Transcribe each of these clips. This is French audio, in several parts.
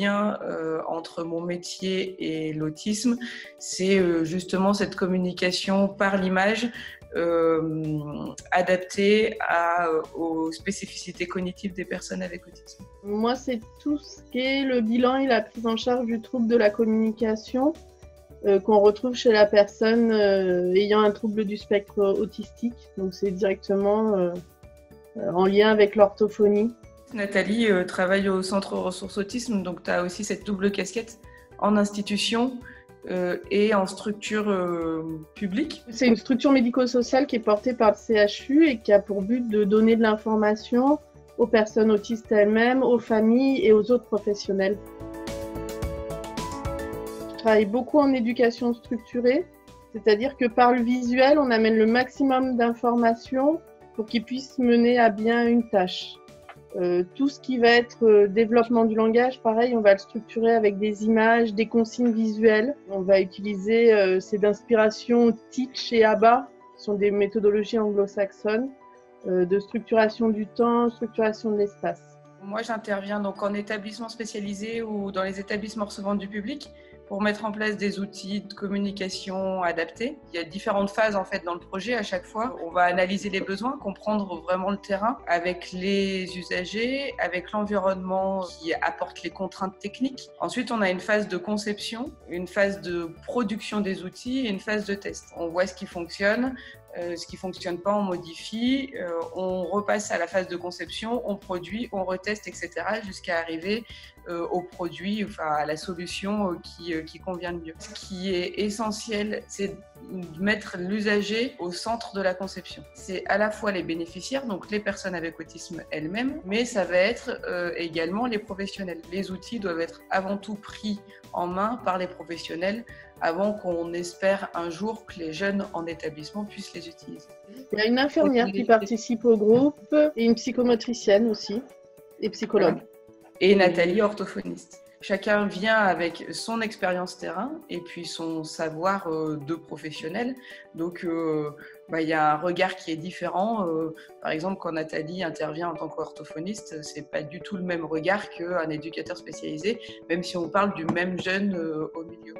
lien entre mon métier et l'autisme, c'est justement cette communication par l'image adaptée aux spécificités cognitives des personnes avec autisme. Moi, c'est tout ce qui est le bilan et la prise en charge du trouble de la communication qu'on retrouve chez la personne ayant un trouble du spectre autistique. Donc, c'est directement en lien avec l'orthophonie. Nathalie travaille au Centre Ressources Autisme, donc tu as aussi cette double casquette en institution et en structure publique. C'est une structure médico-sociale qui est portée par le CHU et qui a pour but de donner de l'information aux personnes autistes elles-mêmes, aux familles et aux autres professionnels. Je travaille beaucoup en éducation structurée, c'est-à-dire que par le visuel, on amène le maximum d'informations pour qu'ils puissent mener à bien une tâche. Tout ce qui va être développement du langage, pareil, on va le structurer avec des images, des consignes visuelles. On va utiliser c'est d'inspiration Teach et ABA, qui sont des méthodologies anglo-saxonnes, de structuration du temps, structuration de l'espace. Moi, j'interviens donc en établissement spécialisé ou dans les établissements recevant du public pour mettre en place des outils de communication adaptés. Il y a différentes phases en fait dans le projet. À chaque fois, on va analyser les besoins, comprendre vraiment le terrain avec les usagers, avec l'environnement qui apporte les contraintes techniques. Ensuite, on a une phase de conception, une phase de production des outils et une phase de test. On voit ce qui fonctionne. Ce qui ne fonctionne pas, on modifie, on repasse à la phase de conception, on produit, on reteste, etc. jusqu'à arriver au produit, enfin à la solution qui convient le mieux. Ce qui est essentiel, c'est de mettre l'usager au centre de la conception. C'est à la fois les bénéficiaires, donc les personnes avec autisme elles-mêmes, mais ça va être également les professionnels. Les outils doivent être avant tout pris en main par les professionnels avant qu'on espère un jour que les jeunes en établissement puissent les utiliser. Il y a une infirmière qui participe au groupe et une psychomotricienne aussi, et psychologue. Et Nathalie, orthophoniste. Chacun vient avec son expérience terrain et puis son savoir de professionnel. Donc, il y a un regard qui est différent. Par exemple, quand Nathalie intervient en tant qu'orthophoniste, c'est pas du tout le même regard qu'un éducateur spécialisé, même si on parle du même jeune au milieu.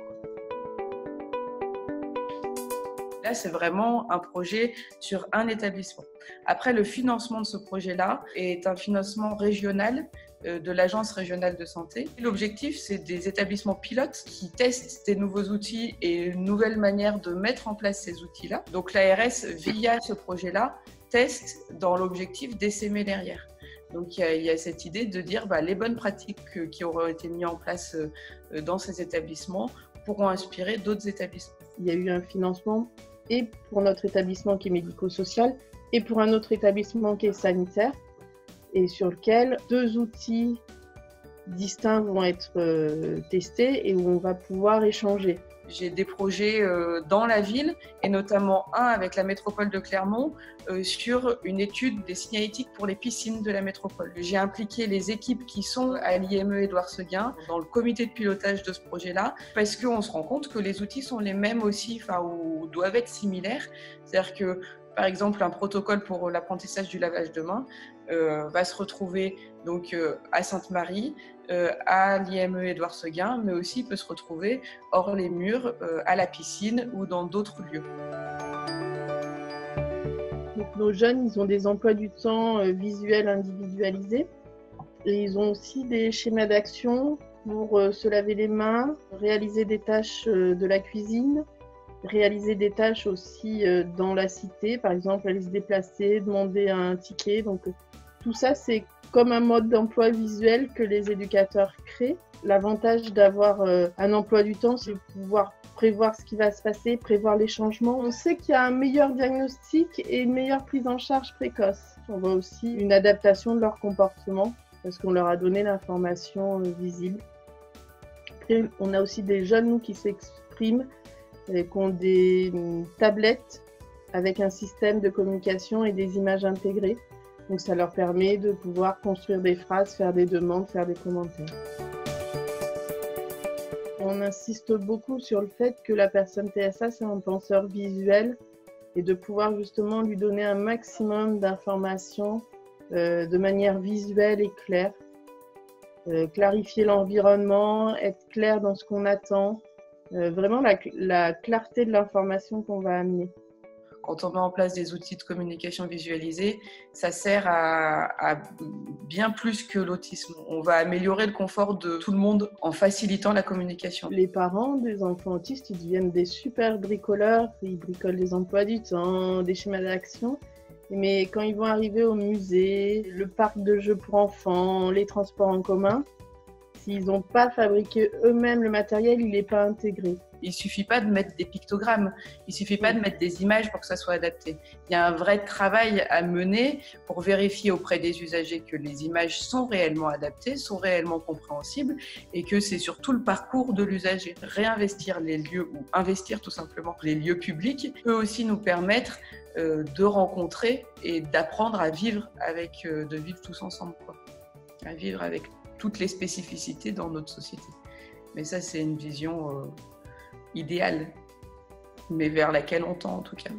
Là, c'est vraiment un projet sur un établissement. Après, le financement de ce projet-là est un financement régional de l'Agence régionale de santé. L'objectif, c'est des établissements pilotes qui testent des nouveaux outils et une nouvelle manière de mettre en place ces outils-là. Donc l'ARS, via ce projet-là, teste dans l'objectif d'essaimer derrière. Donc il y a cette idée de dire les bonnes pratiques qui auront été mises en place dans ces établissements pourront inspirer d'autres établissements. Il y a eu un financement et pour notre établissement qui est médico-social et pour un autre établissement qui est sanitaire et sur lequel 2 outils distincts vont être testés et où on va pouvoir échanger. J'ai des projets dans la ville et notamment un avec la métropole de Clermont sur une étude des signalétiques pour les piscines de la métropole. J'ai impliqué les équipes qui sont à l'IME Édouard Seguin dans le comité de pilotage de ce projet-là parce qu'on se rend compte que les outils sont les mêmes aussi, ou doivent être similaires. C'est-à-dire que par exemple, un protocole pour l'apprentissage du lavage de mains va se retrouver donc à Sainte-Marie, à l'IME Édouard Seguin, mais aussi peut se retrouver hors les murs, à la piscine ou dans d'autres lieux. Donc, nos jeunes, ils ont des emplois du temps visuels individualisés et ils ont aussi des schémas d'action pour se laver les mains, réaliser des tâches de la cuisine, réaliser des tâches aussi dans la cité, par exemple aller se déplacer, demander un ticket. Donc tout ça, c'est comme un mode d'emploi visuel que les éducateurs créent. L'avantage d'avoir un emploi du temps, c'est de pouvoir prévoir ce qui va se passer, prévoir les changements. On sait qu'il y a un meilleur diagnostic et une meilleure prise en charge précoce. On voit aussi une adaptation de leur comportement parce qu'on leur a donné l'information visible. Et on a aussi des jeunes, nous, qui s'expriment qui ont des tablettes avec un système de communication et des images intégrées. Donc ça leur permet de pouvoir construire des phrases, faire des demandes, faire des commentaires. On insiste beaucoup sur le fait que la personne TSA, c'est un penseur visuel et de pouvoir justement lui donner un maximum d'informations de manière visuelle et claire clarifier l'environnement, être clair dans ce qu'on attend, vraiment la clarté de l'information qu'on va amener. Quand on met en place des outils de communication visualisée, ça sert à bien plus que l'autisme. On va améliorer le confort de tout le monde en facilitant la communication. Les parents des enfants autistes, ils deviennent des super bricoleurs, ils bricolent des emplois du temps, des schémas d'action. Mais quand ils vont arriver au musée, le parc de jeux pour enfants, les transports en commun, s'ils n'ont pas fabriqué eux-mêmes le matériel, il n'est pas intégré. Il ne suffit pas de mettre des pictogrammes, il ne suffit pas de mettre des images pour que ça soit adapté. Il y a un vrai travail à mener pour vérifier auprès des usagers que les images sont réellement adaptées, sont réellement compréhensibles et que c'est sur tout le parcours de l'usager. Réinvestir les lieux ou investir tout simplement les lieux publics peut aussi nous permettre de rencontrer et d'apprendre à vivre de vivre tous ensemble, quoi. À vivre avec toutes les spécificités dans notre société. Mais ça, c'est une vision idéale, mais vers laquelle on tend en tout cas.